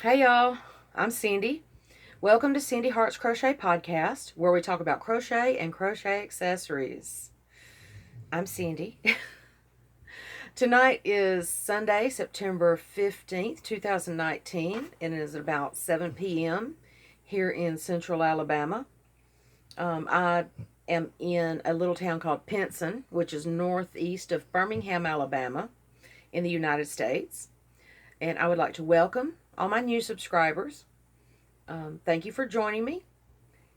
Hey y'all, I'm Cindy. Welcome to Cindy Hart's Crochet Podcast, where we talk about crochet and crochet accessories. I'm Cindy. Tonight is Sunday, September 15th, 2019, and it is about 7 p.m. here in central Alabama. I am in a little town called Pinson, which is northeast of Birmingham, Alabama, in the United States. And I would like to welcome all my new subscribers. Thank you for joining me.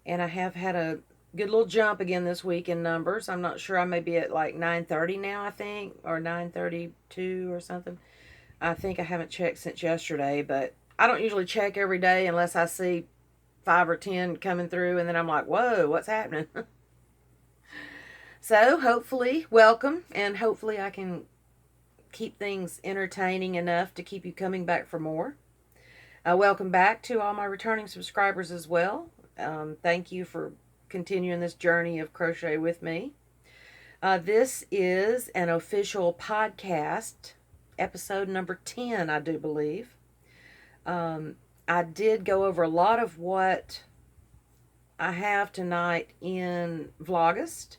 And I have had a good little jump again this week in numbers. I'm not sure. I may be at like 9:30 now, I think, or 9:32 or something. I think I haven't checked since yesterday, but I don't usually check every day unless I see 5 or 10 coming through, and then I'm like, whoa, what's happening? So hopefully, welcome, and hopefully I can keep things entertaining enough to keep you coming back for more. Welcome back to all my returning subscribers as well. Thank you for continuing this journey of crochet with me. This is an official podcast, episode number 10, I do believe. I did go over a lot of what I have tonight in Vlogust,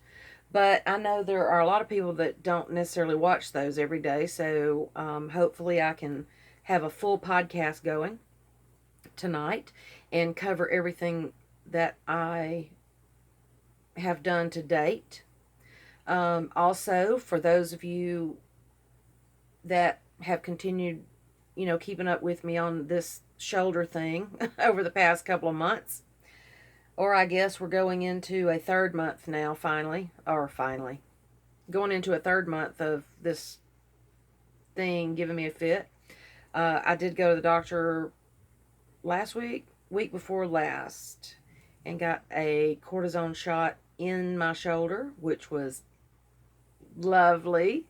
but I know there are a lot of people that don't necessarily watch those every day, so hopefully I can have a full podcast going tonight and cover everything that I have done to date. Also, for those of you that have continued, keeping up with me on this shoulder thing over the past couple of months, or I guess we're going into a third month now, finally, going into a third month of this thing giving me a fit. I did go to the doctor week before last, and got a cortisone shot in my shoulder, which was lovely.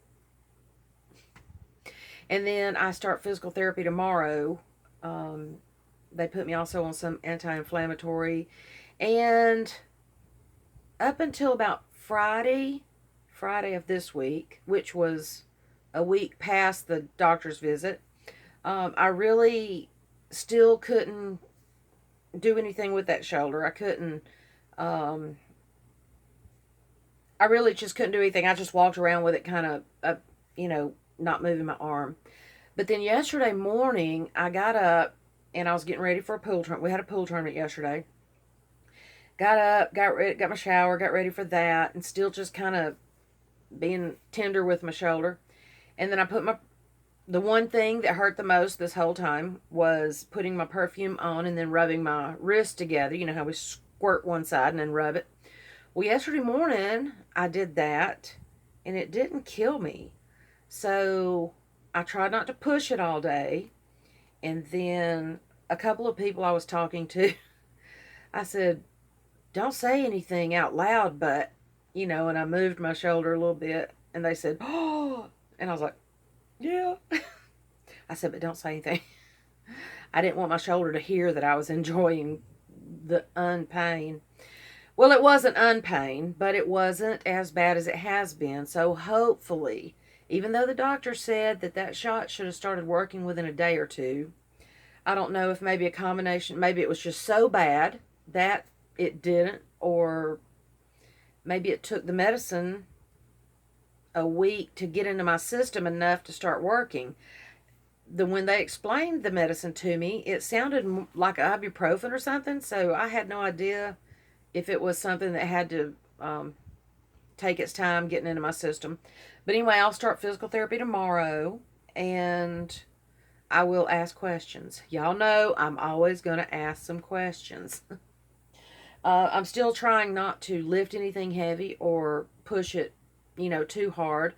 And then I start physical therapy tomorrow. They put me also on some anti-inflammatory, and up until about Friday of this week, which was a week past the doctor's visit, I really still couldn't do anything with that shoulder. I couldn't, I really just couldn't do anything. I just walked around with it kind of, not moving my arm. But then yesterday morning, I got up and I was getting ready for a pool tournament. We had a pool tournament yesterday. Got up, got ready, got my shower, got ready for that, and still just kind of being tender with my shoulder. And then I put the one thing that hurt the most this whole time was putting my perfume on and then rubbing my wrist together. You know how we squirt one side and then rub it. Well, yesterday morning I did that and it didn't kill me. So I tried not to push it all day. And then a couple of people I was talking to, I said, don't say anything out loud, but, and I moved my shoulder a little bit, and they said, oh, and I was like, yeah. I said, but don't say anything. I didn't want my shoulder to hear that I was enjoying the unpain. Well, it wasn't unpain, but it wasn't as bad as it has been. So hopefully, even though the doctor said that shot should have started working within a day or two, I don't know if maybe a combination, maybe it was just so bad that it didn't, or maybe it took the medicine a week to get into my system enough to start working. When they explained the medicine to me, it sounded like ibuprofen or something, so I had no idea if it was something that had to take its time getting into my system. But anyway, I'll start physical therapy tomorrow, and I will ask questions. Y'all know I'm always going to ask some questions. I'm still trying not to lift anything heavy or push it, too hard.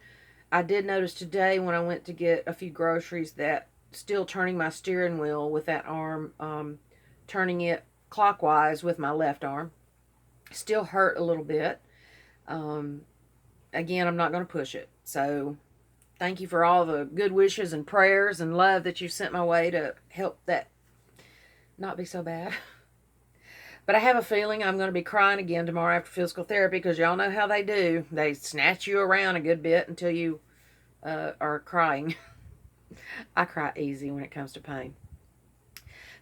I did notice today when I went to get a few groceries that still turning my steering wheel with that arm, turning it clockwise with my left arm, still hurt a little bit. Again, I'm not going to push it. So thank you for all the good wishes and prayers and love that you sent my way to help that not be so bad. But I have a feeling I'm going to be crying again tomorrow after physical therapy, because y'all know how they do. They snatch you around a good bit until you are crying. I cry easy when it comes to pain.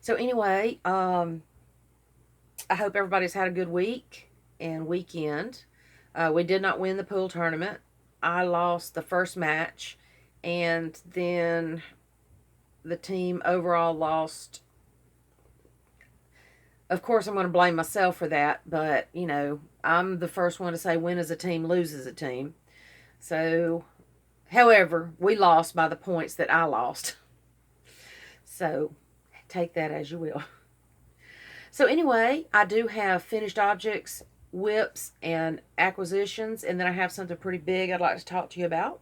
So anyway, I hope everybody's had a good week and weekend. We did not win the pool tournament. I lost the first match, and then the team overall lost. Of course, I'm going to blame myself for that, but you know, I'm the first one to say win as a team, lose as a team. So, however, we lost by the points that I lost. So, take that as you will. So, anyway, I do have finished objects, whips, and acquisitions, and then I have something pretty big I'd like to talk to you about.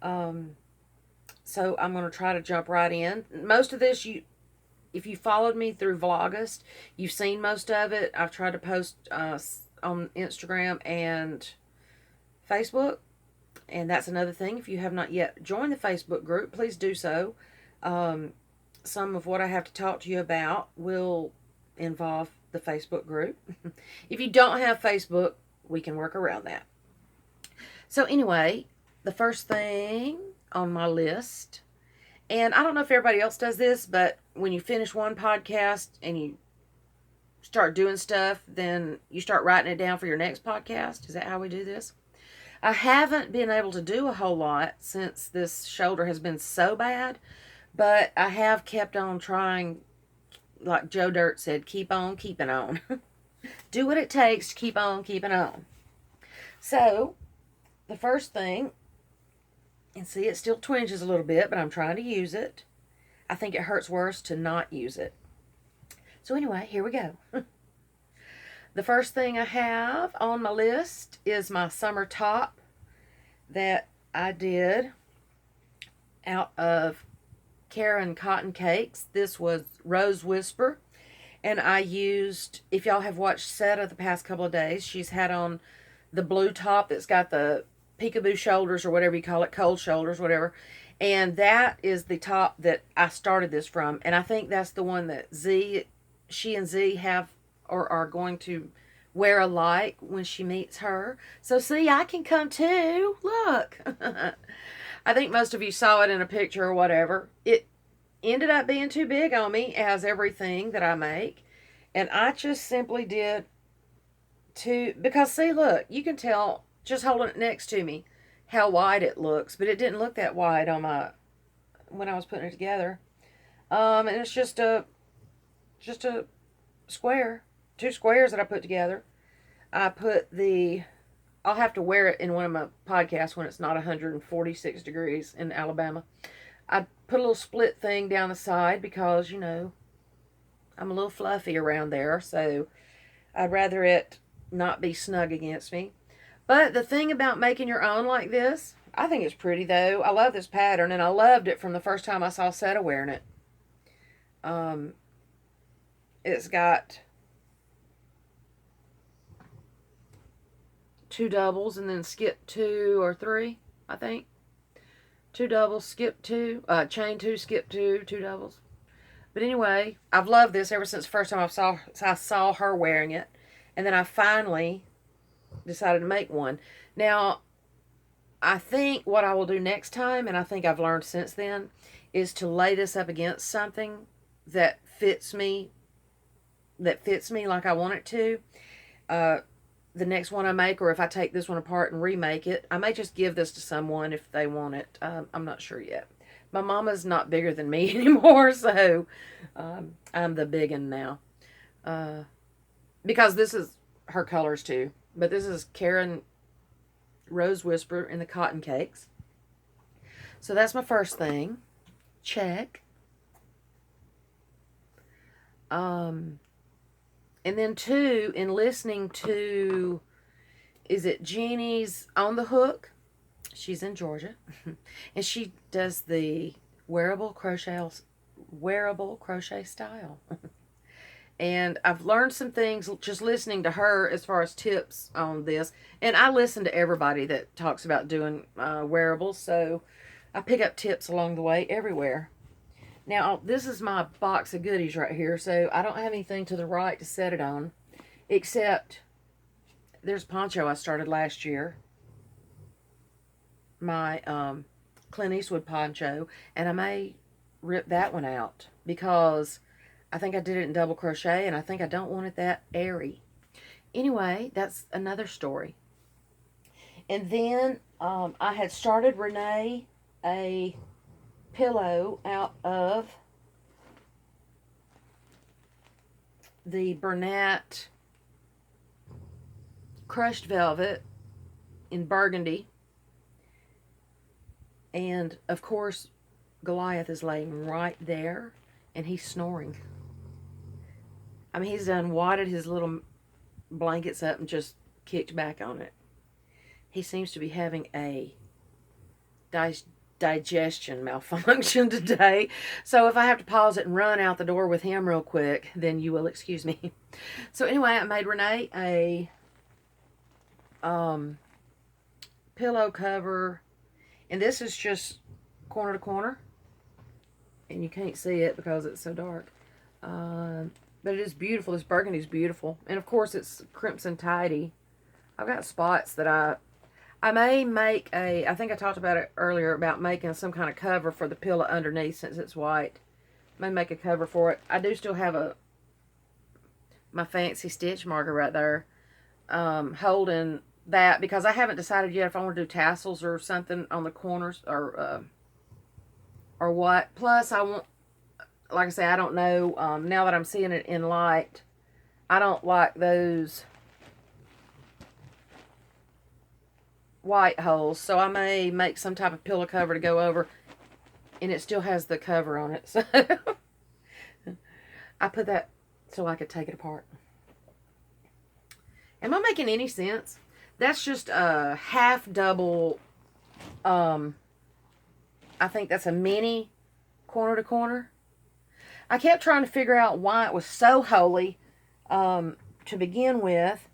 Um, so, I'm going to try to jump right in. Most of this, if you followed me through Vlogust, you've seen most of it. I've tried to post on Instagram and Facebook. And that's another thing. If you have not yet joined the Facebook group, please do so. Some of what I have to talk to you about will involve the Facebook group. If you don't have Facebook, we can work around that. So anyway, the first thing on my list, and I don't know if everybody else does this, but when you finish one podcast and you start doing stuff, then you start writing it down for your next podcast. Is that how we do this? I haven't been able to do a whole lot since this shoulder has been so bad, but I have kept on trying. Like Joe Dirt said, keep on keeping on. Do what it takes to keep on keeping on. So, the first thing, and see, it still twinges a little bit, but I'm trying to use it. I think it hurts worse to not use it. So anyway, here we go. The first thing I have on my list is my summer top that I did out of Karen Cotton Cakes. This was Rose Whisper. And I used, if y'all have watched Seta the past couple of days, she's had on the blue top that's got the peekaboo shoulders or whatever you call it, cold shoulders, whatever. And that is the top that I started this from. And I think that's the one that she and Z have or are going to wear alike when she meets her. So see, I can come too. Look. I think most of you saw it in a picture or whatever. It ended up being too big on me, as everything that I make. And I just simply did because see, look, you can tell just holding it next to me how wide it looks. But it didn't look that wide on when I was putting it together. And it's just a square, 2 squares that I put together. I'll have to wear it in one of my podcasts when it's not 146 degrees in Alabama. I put a little split thing down the side because, you know, I'm a little fluffy around there, so I'd rather it not be snug against me. But the thing about making your own like this, I think it's pretty though. I love this pattern, and I loved it from the first time I saw Seta wearing it. It's got 2 doubles and then skip 2 or 3, I think. 2 doubles, skip 2, chain 2, skip 2, 2 doubles. But anyway, I've loved this ever since the first time I saw her wearing it. And then I finally decided to make one. Now, I think what I will do next time, and I think I've learned since then, is to lay this up against something that fits me like I want it to. The next one I make, or if I take this one apart and remake it, I may just give this to someone if they want it. I'm not sure yet. My mama's not bigger than me anymore, so I'm the big one now. Because this is her colors too. But this is Karen Rose Whisper in the Cotton Cakes. So that's my first thing. Check. And then 2, in listening to, is it Jeannie's On the Hook? She's in Georgia. And she does the wearable crochet style. And I've learned some things just listening to her as far as tips on this. And I listen to everybody that talks about doing wearables. So I pick up tips along the way everywhere. Now, this is my box of goodies right here, so I don't have anything to the right to set it on, except there's a poncho I started last year, my Clint Eastwood poncho, and I may rip that one out because I think I did it in double crochet, and I think I don't want it that airy. Anyway, that's another story. And then I had started Renee a pillow out of the Bernat crushed velvet in burgundy. And of course, Goliath is laying right there, and he's snoring. I mean, he's done wadded his little blankets up and just kicked back on it. He seems to be having a digestion malfunction today. So if I have to pause it and run out the door with him real quick, then you will excuse me. So anyway, I made Renee a pillow cover, and this is just corner to corner, and you can't see it because it's so dark. But it is beautiful. This burgundy is beautiful, and of course it's crimson tidy. I've got spots that I may make a, I think I talked about it earlier about making some kind of cover for the pillow underneath since it's white. I may make a cover for it. I do still have my fancy stitch marker right there holding that, because I haven't decided yet if I want to do tassels or something on the corners or what. Plus I want, like I say, I don't know, now that I'm seeing it in light, I don't like those white holes, so I may make some type of pillow cover to go over, and it still has the cover on it. So I put that so I could take it apart. Am I making any sense? That's just a half double, I think that's a mini corner to corner. I kept trying to figure out why it was so holy to begin with.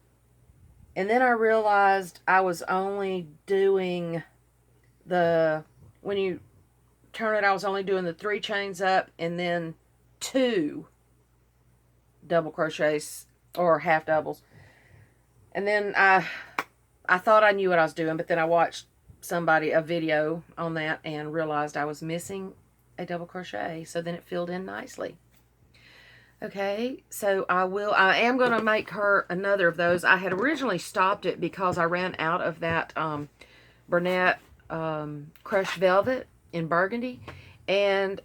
And then I realized I was only doing when you turn it, I was only doing the 3 chains up and then 2 double crochets or half doubles. And then I thought I knew what I was doing, but then I watched a video on that, and realized I was missing a double crochet. So then it filled in nicely. Okay, so I am going to make her another of those. I had originally stopped it because I ran out of that Bernat crushed velvet in burgundy. And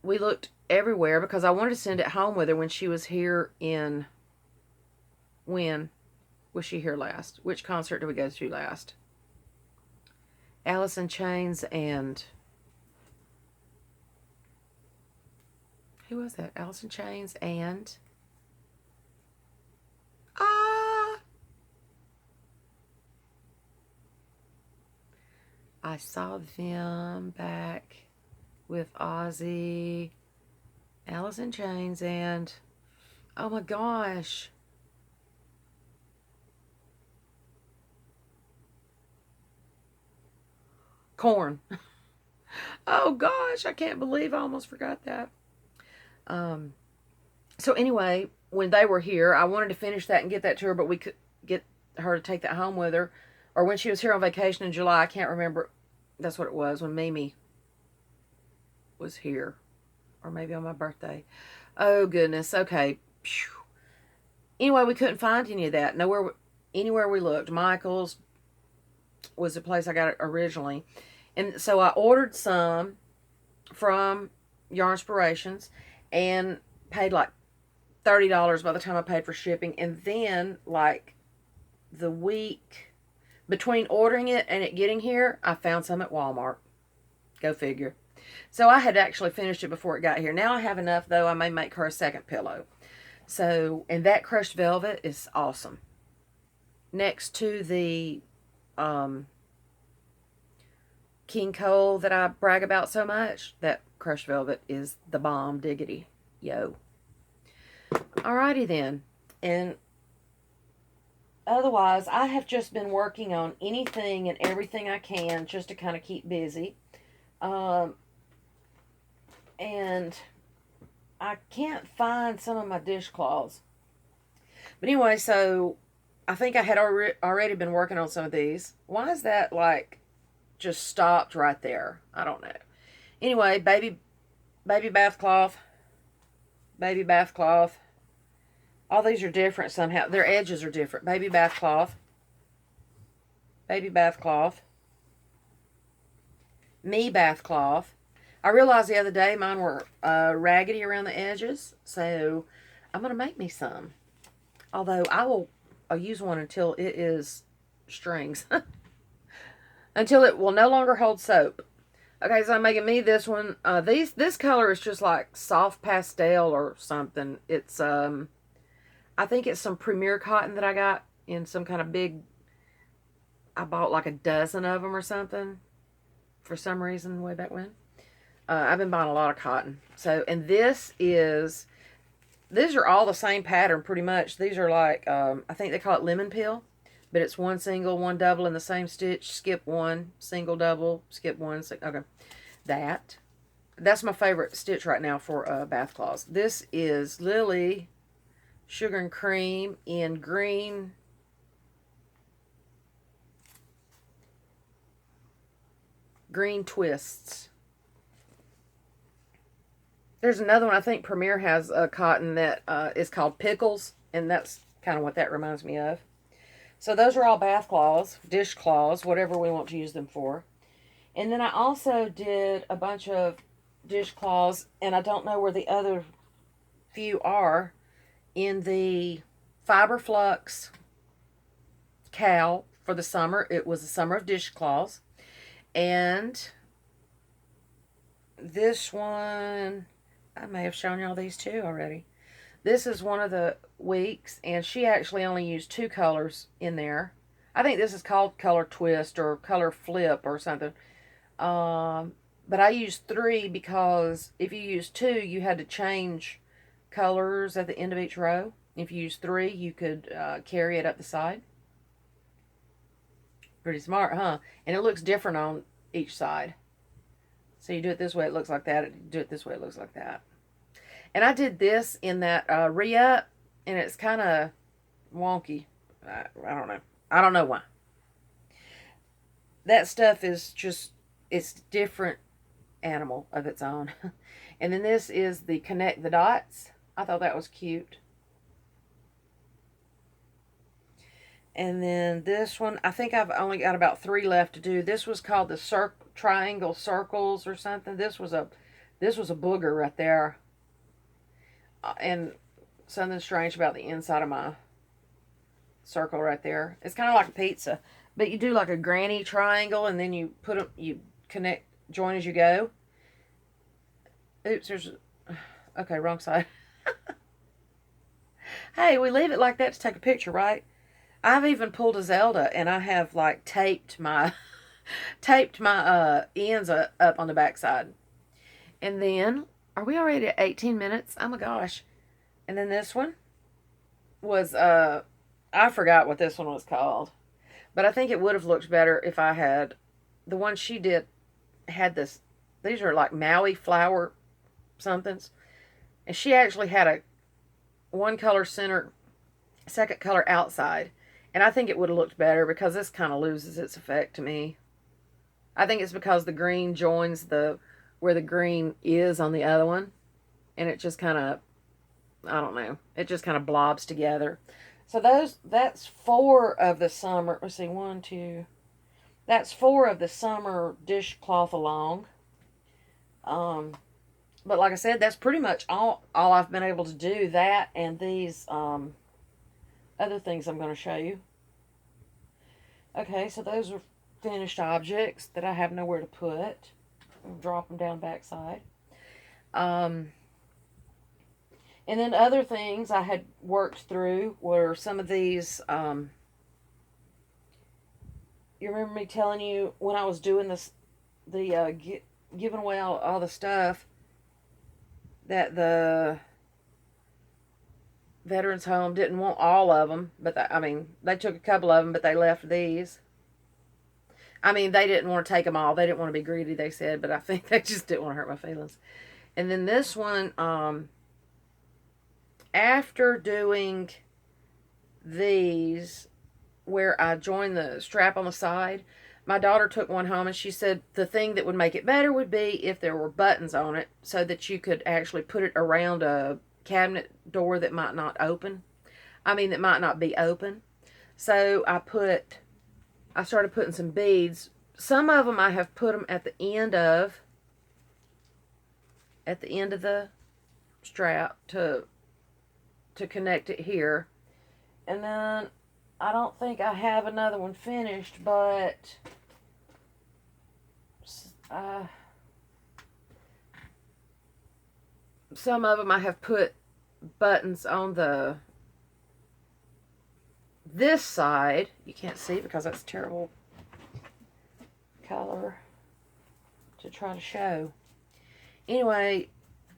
we looked everywhere because I wanted to send it home with her when she was here in... When was she here last? Which concert did we go to last? Alice in Chains and... Who was that? Alice in Chains and... I saw them back with Ozzy, Alice in Chains, and... Oh my gosh. Corn. Oh gosh, I can't believe I almost forgot that. So anyway, when they were here, I wanted to finish that and get that to her, but we could get her to take that home with her. Or when she was here on vacation in July, I can't remember. That's what it was, when Mimi was here. Or maybe on my birthday. Oh goodness, okay. Anyway, we couldn't find any of that. Anywhere we looked. Michael's was the place I got it originally. And so I ordered some from Yarnspirations and paid like $30 by the time I paid for shipping. And then, like, the week between ordering it and it getting here, I found some at Walmart. Go figure. So I had actually finished it before it got here. Now I have enough, though, I may make her a second pillow. So, and that crushed velvet is awesome. Next to the King Cole that I brag about so much, that crushed velvet is the bomb diggity. Yo. Alrighty then. And otherwise, I have just been working on anything and everything I can just to kind of keep busy. And I can't find some of my dishcloths. But anyway, so I think I had already been working on some of these. Why is that, like, just stopped right there? I don't know. Anyway, baby bath cloth. baby bath cloth. All these are different somehow. Their edges are different. Baby bath cloth. Baby bath cloth. Me bath cloth. I realized the other day mine were raggedy around the edges, so I'm going to make me some. Although I'll use one until it is strings. Until it will no longer hold soap. Okay, so I'm making me this one. This color is just like soft pastel or something. It's I think it's some Premier cotton that I got in some kind of big. I bought like a dozen of them or something for some reason way back when. I've been buying a lot of cotton. So, and these are all the same pattern pretty much. These are like, I think they call it lemon peel, but it's one single, one double in the same stitch, skip one, single, double, skip one, okay. That's my favorite stitch right now for bath cloths. This is Lily Sugar and Cream in green twists. There's another one, I think Premier has a cotton that is called Pickles, and that's kind of what that reminds me of. So those are all bath cloths, dish cloths, whatever we want to use them for. And then I also did a bunch of dish cloths, and I don't know where the other few are, in the Fiber Flux cowl for the summer. It was the summer of dish cloths. And this one, I may have shown y'all these two already. This is one of the weeks, and she actually only used 2 colors in there. I think this is called Color Twist or Color Flip or something. But I used 3 because if you used 2, you had to change colors at the end of each row. If you used 3, you could carry it up the side. Pretty smart, huh? And it looks different on each side. So you do it this way, it looks like that. You do it this way, it looks like that. And I did this in that re-up, and it's kind of wonky. I don't know. I don't know why. That stuff is just, it's different animal of its own. And then this is the Connect the Dots. I thought that was cute. And then this one, I think I've only got about 3 left to do. This was called the Triangle Circles or something. This was a booger right there. And something strange about the inside of my circle right there. It's kind of like a pizza, but you do like a granny triangle, and then you put them, you connect, join as you go. Oops, okay, wrong side. Hey, we leave it like that to take a picture, right? I've even pulled a Zelda, and I have like taped my ends up on the back side. And then, are we already at 18 minutes? Oh my gosh. And then this one was, I forgot what this one was called. But I think it would have looked better if I had, the one she did had this, these are like Maui flower somethings. And she actually had a one color center, second color outside. And I think it would have looked better because this kind of loses its effect to me. I think it's because the green joins where the green is on the other one. And it just kind of, I don't know, it just kind of blobs together. So that's 4 of the summer, let's see, 1, 2, that's 4 of the summer dishcloth along. But like I said, that's pretty much all I've been able to do, that and these other things I'm going to show you. Okay, so those are finished objects that I have nowhere to put. I'll drop them down backside. And then other things I had worked through were some of these, you remember me telling you when I was doing this, giving away all the stuff, that the Veterans Home didn't want all of them, but they took a couple of them, but they left these. I mean, they didn't want to take them all. They didn't want to be greedy, they said, but I think they just didn't want to hurt my feelings. And then this one, after doing these, where I joined the strap on the side, my daughter took one home and she said the thing that would make it better would be if there were buttons on it so that you could actually put it around a cabinet door that might not open. I mean, that might not be open. So I started putting some beads. Some of them I have put them at the end of the strap to connect it here. And then I don't think I have another one finished, but some of them I have put buttons on this side. You can't see because that's terrible color to try to show. Anyway,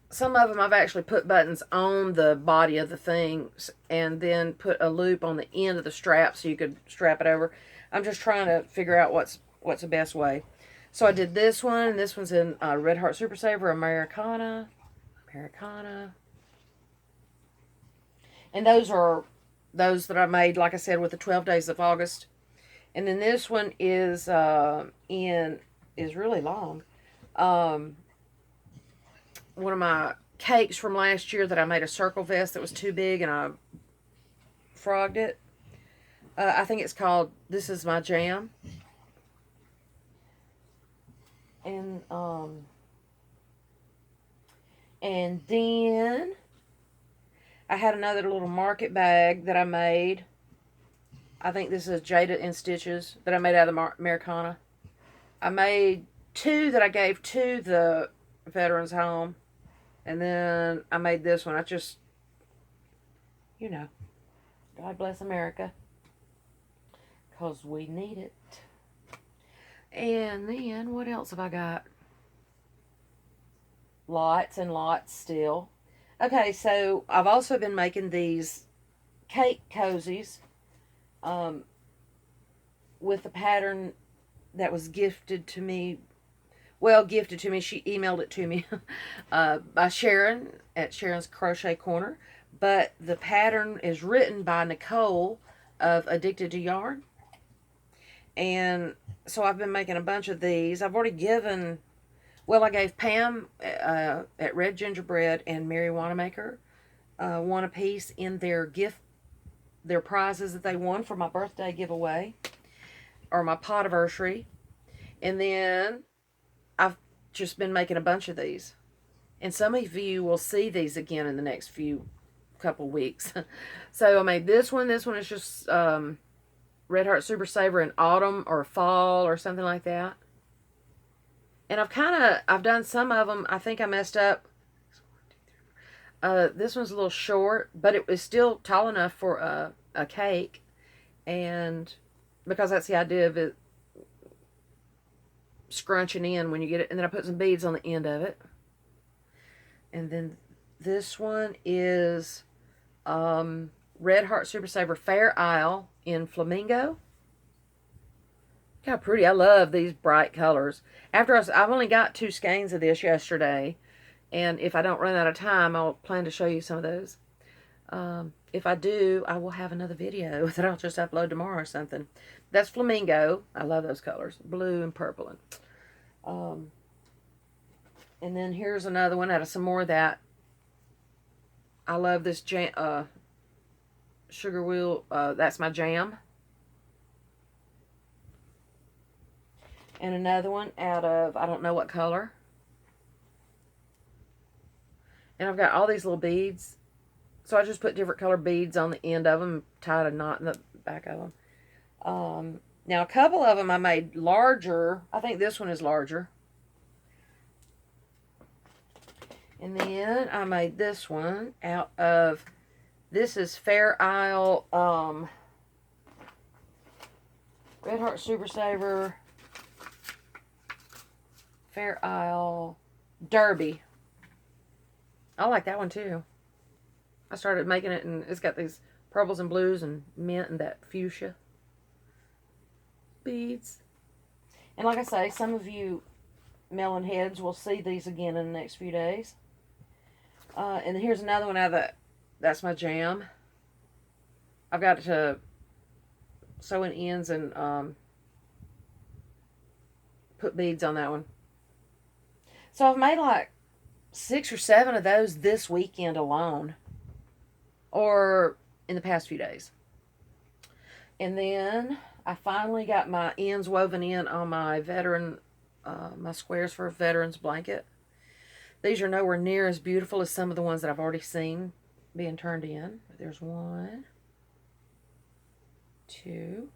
some of them I've actually put buttons on the body of the things and then put a loop on the end of the strap so you could strap it over. I'm just trying to figure out what's the best way. So I did this one, and this one's in Red Heart Super Saver Americana. And those are those that I made, like I said, with the 12 Days of August. And then this one is really long. One of my cakes from last year that I made a circle vest that was too big and I frogged it. I think it's called This Is My Jam. And then I had another little market bag that I made. I think this is Jada in Stitches that I made out of the Americana. I made 2 that I gave to the Veterans Home. And then I made this one. I just, God bless America. Because we need it. And then, what else have I got? Lots and lots still. Okay, so I've also been making these cake cozies with the pattern that was gifted to me. Well, gifted to me. She emailed it to me by Sharon at Sharon's Crochet Corner. But the pattern is written by Nicole of Addicted to Yarn. And so I've been making a bunch of these. I've already given, I gave Pam at Red Gingerbread and Mary Wanamaker one a piece in their prizes that they won for my birthday giveaway or my potiversary. And then I've just been making a bunch of these. And some of you will see these again in the next couple weeks. So I made this one. This one is just Red Heart Super Saver in autumn or fall or something like that. And I've done some of them. I think I messed up. This one's a little short, but it was still tall enough for a cake. And because that's the idea of it scrunching in when you get it. And then I put some beads on the end of it. And then this one is Red Heart Super Saver Fair Isle in Flamingo. Look how pretty. I love these bright colors. I've only got 2 skeins of this yesterday. And if I don't run out of time, I'll plan to show you some of those. If I do, I will have another video that I'll just upload tomorrow or something. That's Flamingo. I love those colors. Blue and purple. And then here's another one out of some more of that. I love this sugar wheel. That's my jam. And another one out of, I don't know what color. And I've got all these little beads. So I just put different color beads on the end of them, tied a knot in the back of them. Now a couple of them I made larger. I think this one is larger. And then I made this one out of, this is Fair Isle Red Heart Super Saver Fair Isle Derby. I like that one too. I started making it and it's got these purples and blues and mint and that fuchsia beads. And like I say, some of you melon heads will see these again in the next few days. And here's another one out of that's my jam. I've got to sew in ends and put beads on that one. So I've made like 6 or 7 of those this weekend alone, or in the past few days. And then I finally got my ends woven in on my my squares for a veteran's blanket. These are nowhere near as beautiful as some of the ones that I've already seen being turned in. There's 1, 2.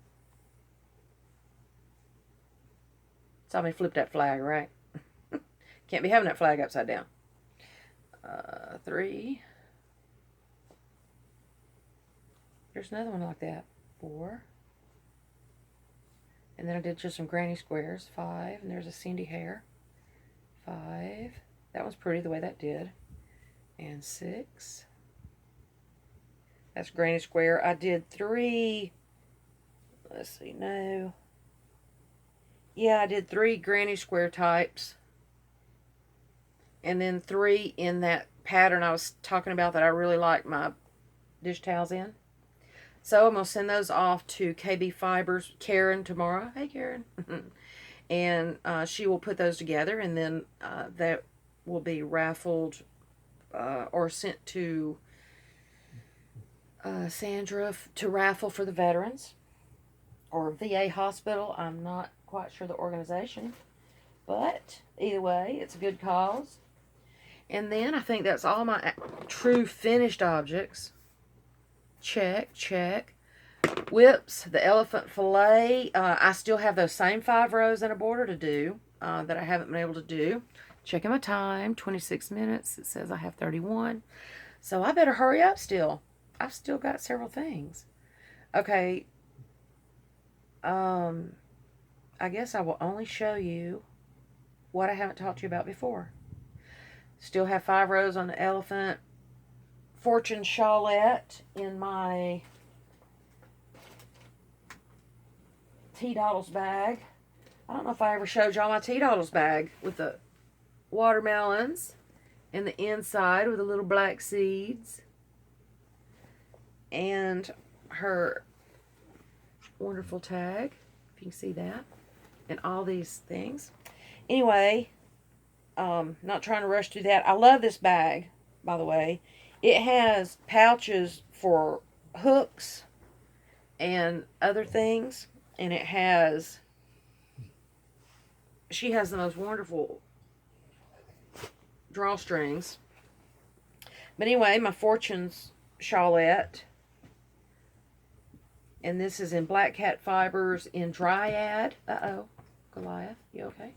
Saw me flip that flag, right? Can't be having that flag upside down. 3. There's another one like that. 4. And then I did just some granny squares. 5. And there's a Cindy hair. 5. That one's pretty the way that did. And 6. That's granny square. I did 3. Let's see, no. Yeah, I did 3 granny square types. And then 3 in that pattern I was talking about that I really like my dish towels in. So I'm going to send those off to KB Fibers, Karen, tomorrow. Hey, Karen. And she will put those together, and then that will be raffled or sent to Sandra to raffle for the veterans or VA hospital. I'm not quite sure the organization, but either way, it's a good cause. And then I think that's all my true finished objects. Check, check. Whips, the elephant fillet. I still have those same 5 rows and a border to do that I haven't been able to do. Checking my time, 26 minutes. It says I have 31. So I better hurry up still. I've still got several things. Okay. I guess I will only show you what I haven't talked to you about before. Still have 5 rows on the elephant fortune shawlette in my Tea Doddles bag. I don't know if I ever showed y'all my Tea Doddles bag with the watermelons and the inside with the little black seeds and her wonderful tag, if you can see that, and all these things. Anyway, not trying to rush through that. I love this bag, by the way. It has pouches for hooks and other things, and it has, she has the most wonderful drawstrings. But anyway, my Fortune's shawlette, and this is in Black Cat Fibers in Dryad. Uh-oh, Goliath, you okay?